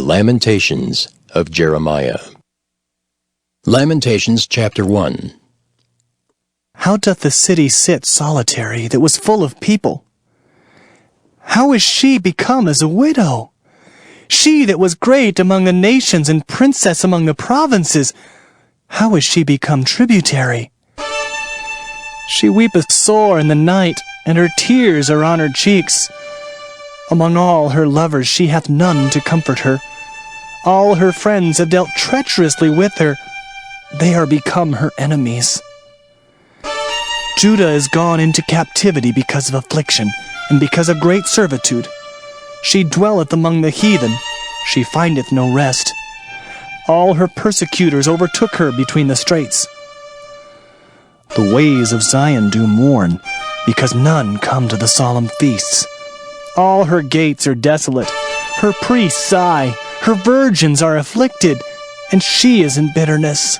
Lamentations of Jeremiah. Lamentations chapter 1. How doth the city sit solitary that was full of people? How is she become as a widow? She that was great among the nations and princess among the provinces, how is she become tributary? She weepeth sore in the night, and her tears are on her cheeks. Among all her lovers she hath none to comfort her. All her friends have dealt treacherously with her. They are become her enemies. Judah is gone into captivity because of affliction, and because of great servitude. She dwelleth among the heathen, she findeth no rest. All her persecutors overtook her between the straits. The ways of Zion do mourn, because none come to the solemn feasts. All her gates are desolate, her priests sigh, her virgins are afflicted, and she is in bitterness.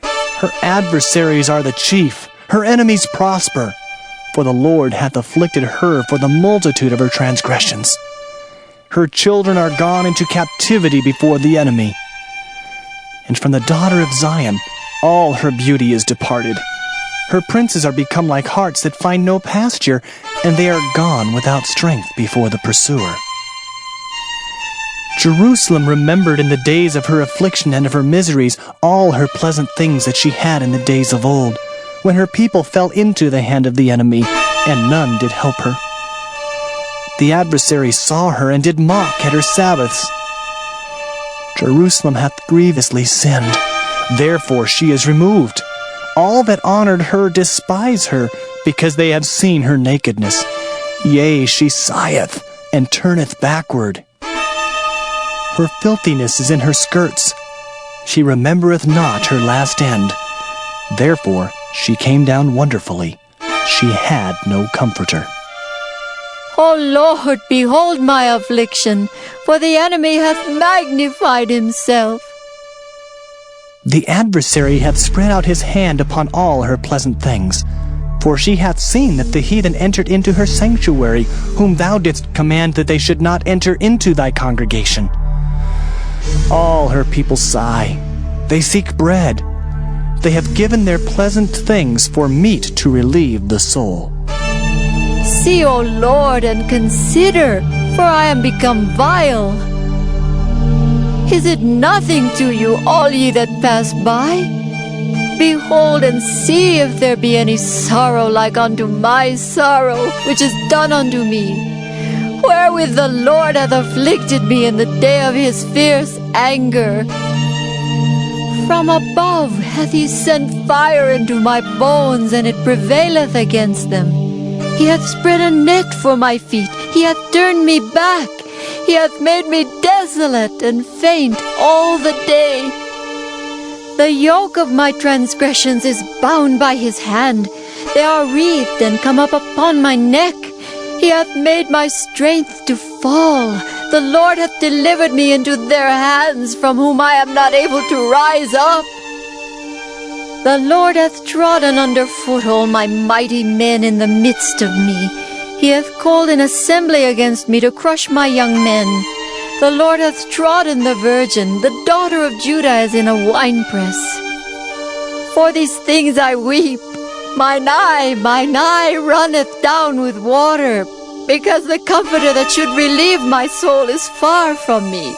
Her adversaries are the chief, her enemies prosper, for the Lord hath afflicted her for the multitude of her transgressions. Her children are gone into captivity before the enemy. And from the daughter of Zion all her beauty is departed. Her princes are become like harts that find no pasture, and they are gone without strength before the pursuer. Jerusalem remembered in the days of her affliction and of her miseries all her pleasant things that she had in the days of old, when her people fell into the hand of the enemy, and none did help her. The adversary saw her and did mock at her Sabbaths. Jerusalem hath grievously sinned, therefore she is removed. All that honored her despise her, because they have seen her nakedness. Yea, she sigheth, and turneth backward. Her filthiness is in her skirts. She remembereth not her last end. Therefore she came down wonderfully. She had no comforter. O Lord, behold my affliction, for the enemy hath magnified himself. The adversary hath spread out his hand upon all her pleasant things. For she hath seen that the heathen entered into her sanctuary, whom thou didst command that they should not enter into thy congregation. All her people sigh, they seek bread. They have given their pleasant things for meat to relieve the soul. See, O Lord, and consider, for I am become vile. Is it nothing to you, all ye that pass by? Behold and see if there be any sorrow like unto my sorrow, which is done unto me, wherewith the Lord hath afflicted me in the day of his fierce anger. From above hath he sent fire into my bones, and it prevaileth against them. He hath spread a net for my feet, he hath turned me back. He hath made me desolate and faint all the day. The yoke of my transgressions is bound by his hand. They are wreathed and come up upon my neck. He hath made my strength to fall. The Lord hath delivered me into their hands, from whom I am not able to rise up. The Lord hath trodden under foot all my mighty men in the midst of me. He hath called an assembly against me to crush my young men. The Lord hath trodden the virgin, the daughter of Judah, as in a winepress. For these things I weep. Mine eye runneth down with water, because the comforter that should relieve my soul is far from me.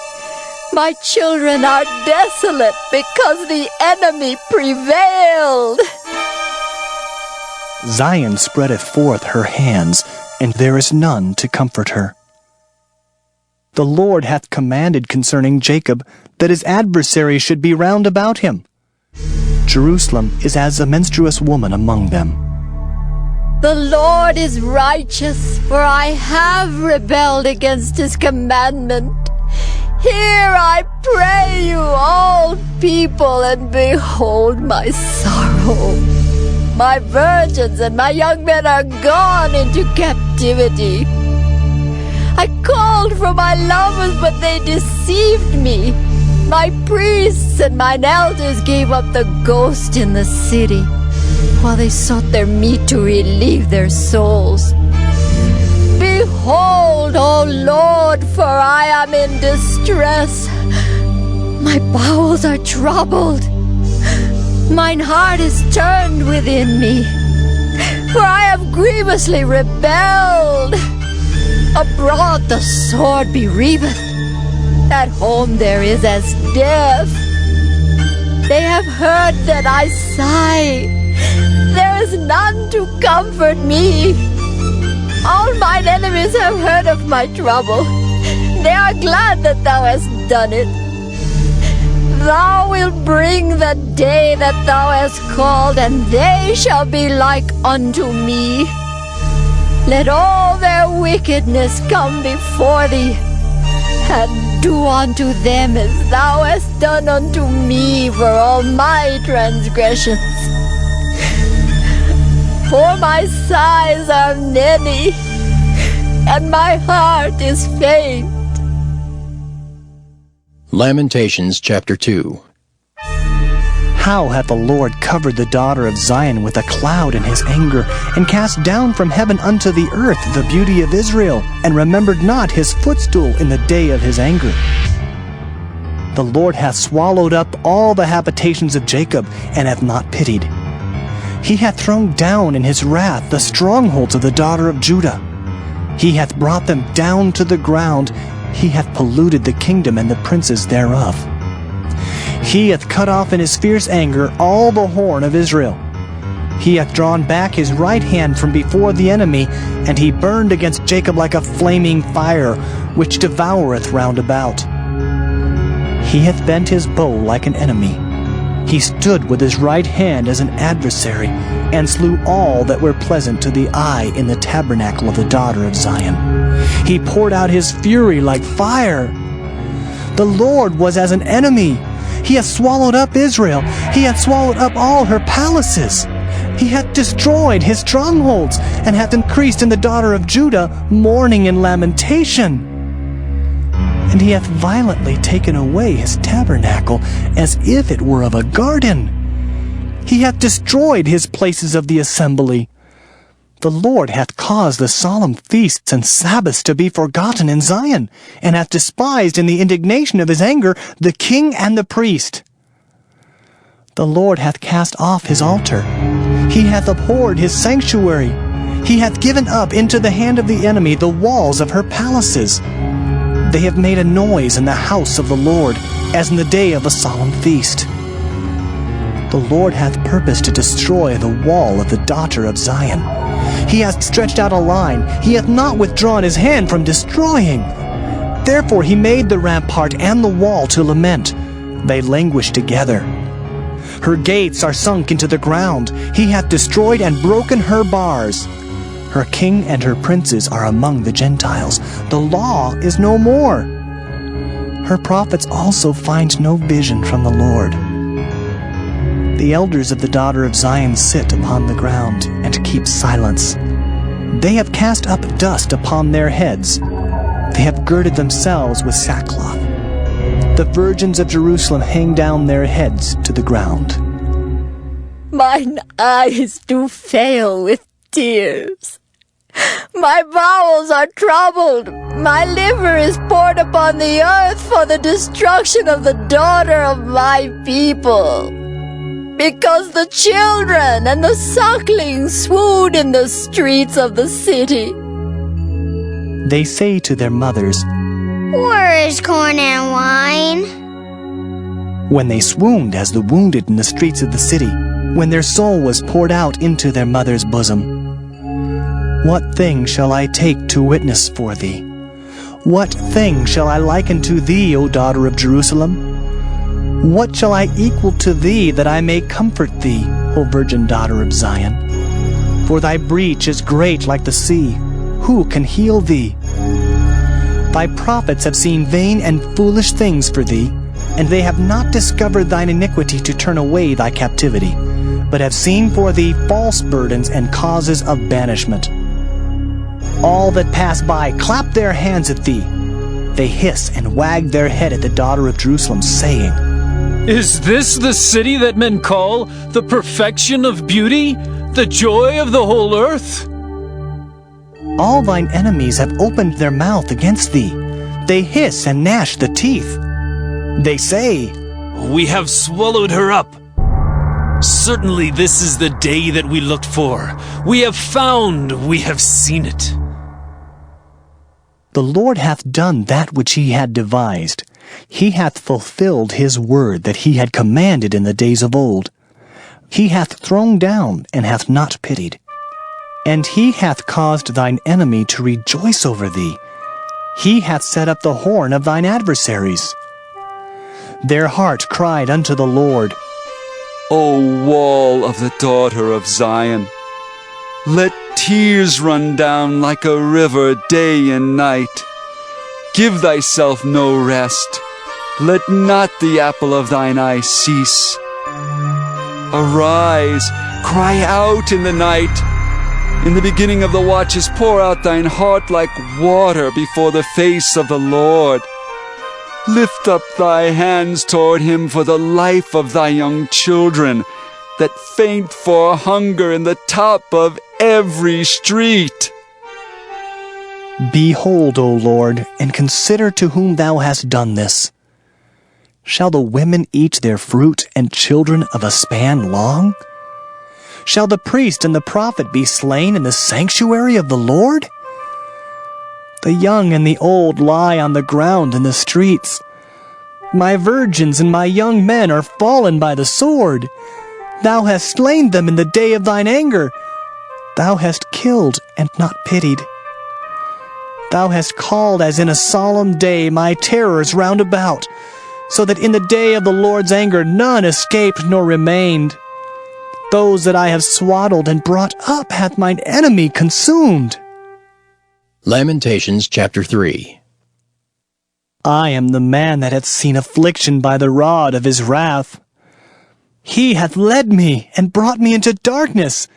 My children are desolate, because the enemy prevailed. Zion spreadeth forth her hands, and there is none to comfort her. The Lord hath commanded concerning Jacob that his adversaries should be round about him. Jerusalem is as a menstruous woman among them. The Lord is righteous, for I have rebelled against his commandment. Hear, I pray you, all people, and behold my sorrow. My virgins and my young men are gone into captivity. I called for my lovers, but they deceived me. My priests and mine elders gave up the ghost in the city, while they sought their meat to relieve their souls. Behold, hold, O Lord, for I am in distress. My bowels are troubled. Mine heart is turned within me, for I have grievously rebelled. Abroad the sword bereaveth, at home there is as death. They have heard that I sigh, there is none to comfort me. All mine enemies have heard of my trouble, they are glad that thou hast done it. Thou wilt bring the day that thou hast called, and they shall be like unto me. Let all their wickedness come before thee, and do unto them as thou hast done unto me for all my transgressions. For my sighs are many, and my heart is faint. Lamentations chapter 2. How hath the Lord covered the daughter of Zion with a cloud in his anger, and cast down from heaven unto the earth the beauty of Israel, and remembered not his footstool in the day of his anger. The Lord hath swallowed up all the habitations of Jacob, and hath not pitied. He hath thrown down in his wrath the strongholds of the daughter of Judah. He hath brought them down to the ground. He hath polluted the kingdom and the princes thereof. He hath cut off in his fierce anger all the horn of Israel. He hath drawn back his right hand from before the enemy, and he burned against Jacob like a flaming fire, which devoureth round about. He hath bent his bow like an enemy. He stood with his right hand as an adversary, and slew all that were pleasant to the eye in the tabernacle of the daughter of Zion. He poured out his fury like fire. The Lord was as an enemy. He hath swallowed up Israel. He hath swallowed up all her palaces. He hath destroyed his strongholds, and hath increased in the daughter of Judah mourning and lamentation. And he hath violently taken away his tabernacle, as if it were of a garden. He hath destroyed his places of the assembly. The Lord hath caused the solemn feasts and Sabbaths to be forgotten in Zion, and hath despised in the indignation of his anger the king and the priest. The Lord hath cast off his altar. He hath abhorred his sanctuary. He hath given up into the hand of the enemy the walls of her palaces. They have made a noise in the house of the Lord, as in the day of a solemn feast. The Lord hath purposed to destroy the wall of the daughter of Zion. He hath stretched out a line. He hath not withdrawn his hand from destroying. Therefore he made the rampart and the wall to lament. They languish together. Her gates are sunk into the ground. He hath destroyed and broken her bars. Her king and her princes are among the Gentiles. The law is no more. Her prophets also find no vision from the Lord. The elders of the daughter of Zion sit upon the ground and keep silence. They have cast up dust upon their heads. They have girded themselves with sackcloth. The virgins of Jerusalem hang down their heads to the ground. Mine eyes do fail with tears. My bowels are troubled. My liver is poured upon the earth for the destruction of the daughter of my people. Because the children and the sucklings swoon in the streets of the city. They say to their mothers, "Where is corn and wine?" when they swooned as the wounded in the streets of the city, when their soul was poured out into their mother's bosom. What thing shall I take to witness for thee? What thing shall I liken to thee, O daughter of Jerusalem? What shall I equal to thee, that I may comfort thee, O virgin daughter of Zion? For thy breach is great like the sea. Who can heal thee? Thy prophets have seen vain and foolish things for thee, and they have not discovered thine iniquity to turn away thy captivity, but have seen for thee false burdens and causes of banishment. All that pass by clap their hands at thee. They hiss and wag their head at the daughter of Jerusalem, saying, "Is this the city that men call the perfection of beauty, the joy of the whole earth?" All thine enemies have opened their mouth against thee. They hiss and gnash the teeth. They say, We have swallowed her up. Certainly this is the day that we looked for. We have found, we have seen it. The Lord hath done that which he had devised. He hath fulfilled his word that he had commanded in the days of old. He hath thrown down and hath not pitied. And he hath caused thine enemy to rejoice over thee. He hath set up the horn of thine adversaries. Their heart cried unto the Lord, O wall of the daughter of Zion, let tears run down like a river day and night. Give thyself no rest. Let not the apple of thine eye cease. Arise, cry out in the night. In the beginning of the watches pour out thine heart like water before the face of the Lord. Lift up thy hands toward him for the life of thy young children, that faint for hunger in the top of every street. Behold, O Lord, and consider to whom thou hast done this. Shall the women eat their fruit, and children of a span long? Shall the priest and the prophet be slain in the sanctuary of the Lord? The young and the old lie on the ground in the streets. My virgins and my young men are fallen by the sword. Thou hast slain them in the day of thine anger. Thou hast killed and not pitied. Thou hast called as in a solemn day my terrors round about, so that in the day of the Lord's anger none escaped nor remained. Those that I have swaddled and brought up hath mine enemy consumed. Lamentations chapter 3. I am the man that hath seen affliction by the rod of his wrath. He hath led me and brought me into darkness,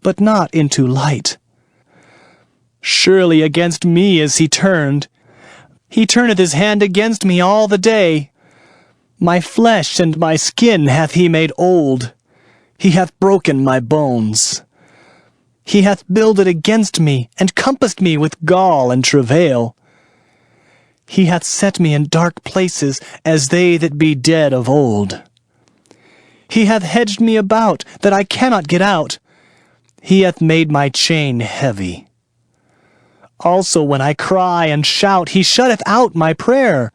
but not into light. Surely against me is he turned. He turneth his hand against me all the day. My flesh and my skin hath he made old. He hath broken my bones. He hath builded against me, and compassed me with gall and travail. He hath set me in dark places, as they that be dead of old. He hath hedged me about, that I cannot get out. He hath made my chain heavy. Also when I cry and shout, he shutteth out my prayer.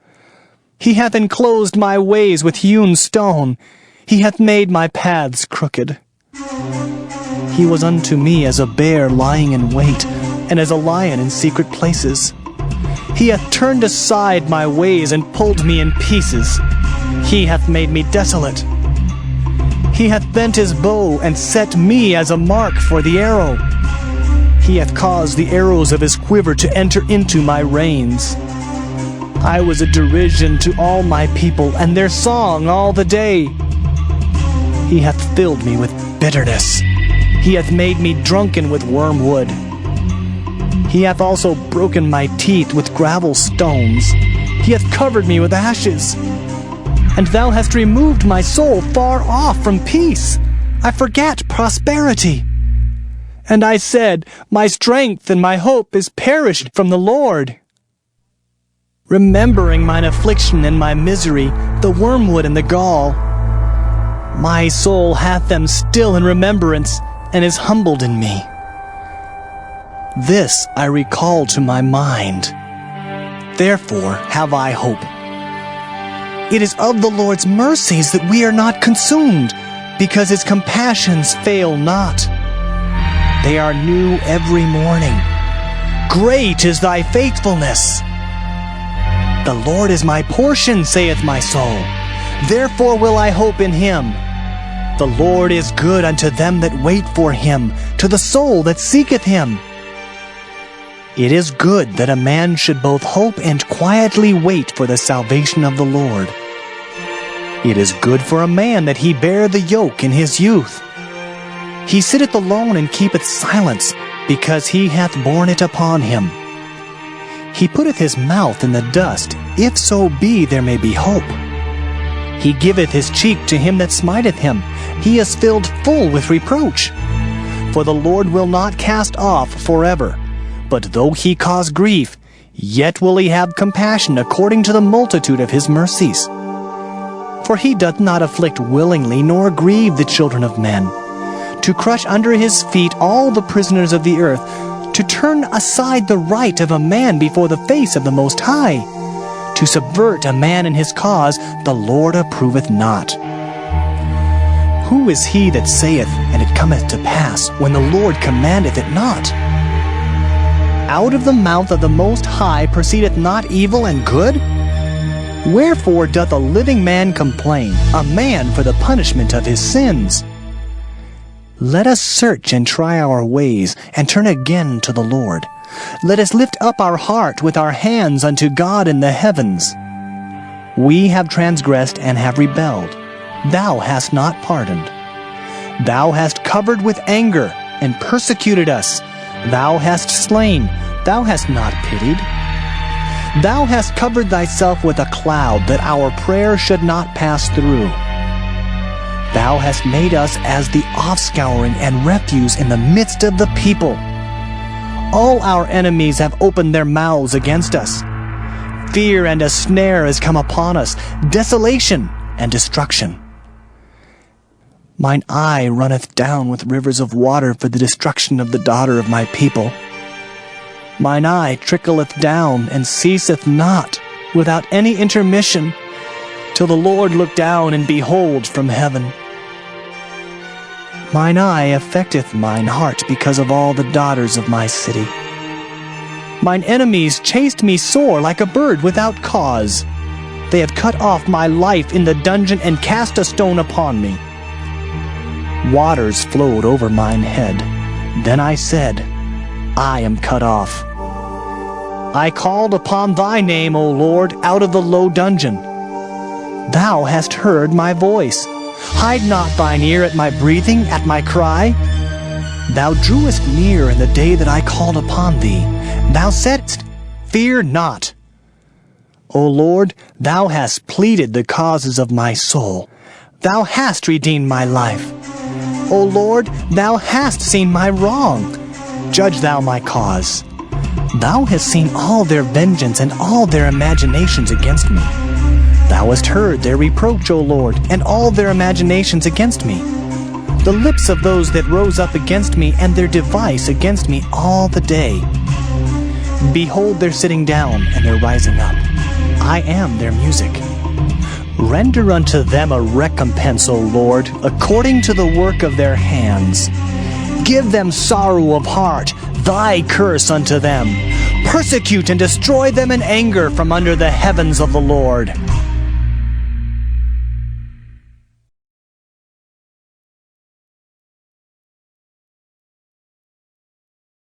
He hath enclosed my ways with hewn stone. He hath made my paths crooked. He was unto me as a bear lying in wait, and as a lion in secret places. He hath turned aside my ways and pulled me in pieces. He hath made me desolate. He hath bent his bow and set me as a mark for the arrow. He hath caused the arrows of his quiver to enter into my reins. I was a derision to all my people, and their song all the day. He hath filled me with bitterness. He hath made me drunken with wormwood. He hath also broken my teeth with gravel stones. He hath covered me with ashes. And thou hast removed my soul far off from peace. I forgat prosperity. And I said, my strength and my hope is perished from the Lord. Remembering mine affliction and my misery, the wormwood and the gall, my soul hath them still in remembrance, and is humbled in me. This I recall to my mind. Therefore have I hope. It is of the Lord's mercies that we are not consumed, because his compassions fail not. They are new every morning. Great is thy faithfulness. The Lord is my portion, saith my soul. Therefore will I hope in him. The Lord is good unto them that wait for him, to the soul that seeketh him. It is good that a man should both hope and quietly wait for the salvation of the Lord. It is good for a man that he bear the yoke in his youth. He sitteth alone and keepeth silence, because he hath borne it upon him. He putteth his mouth in the dust, if so be there may be hope. He giveth his cheek to him that smiteth him. He is filled full with reproach. For the Lord will not cast off forever. But though he cause grief, yet will he have compassion according to the multitude of his mercies. For he doth not afflict willingly, nor grieve the children of men, to crush under his feet all the prisoners of the earth, to turn aside the right of a man before the face of the Most High, to subvert a man in his cause, the Lord approveth not. Who is he that saith, and it cometh to pass, when the Lord commandeth it not? Out of the mouth of the Most High proceedeth not evil and good? Wherefore doth a living man complain, a man for the punishment of his sins? Let us search and try our ways, and turn again to the Lord. Let us lift up our heart with our hands unto God in the heavens. We have transgressed and have rebelled. Thou hast not pardoned. Thou hast covered with anger, and persecuted us. Thou hast slain, thou hast not pitied. Thou hast covered thyself with a cloud, that our prayer should not pass through. Thou hast made us as the offscouring and refuse in the midst of the people. All our enemies have opened their mouths against us. Fear and a snare is come upon us, desolation and destruction. Mine eye runneth down with rivers of water for the destruction of the daughter of my people. Mine eye trickleth down and ceaseth not, without any intermission, till the Lord look down and behold from heaven. Mine eye affecteth mine heart because of all the daughters of my city. Mine enemies chased me sore like a bird without cause. They have cut off my life in the dungeon and cast a stone upon me. Waters flowed over mine head. Then I said, I am cut off. I called upon thy name, O Lord, out of the low dungeon. Thou hast heard my voice. Hide not thine ear at my breathing, at my cry. Thou drewest near in the day that I called upon thee. Thou saidst, Fear not. O Lord, thou hast pleaded the causes of my soul. Thou hast redeemed my life. O Lord, thou hast seen my wrong. Judge thou my cause. Thou hast seen all their vengeance and all their imaginations against me. Thou hast heard their reproach, O Lord, and all their imaginations against me. The lips of those that rose up against me, and their device against me all the day. Behold their sitting down, and their rising up. I am their music. Render unto them a recompense, O Lord, according to the work of their hands. Give them sorrow of heart, thy curse unto them. Persecute and destroy them in anger from under the heavens of the Lord.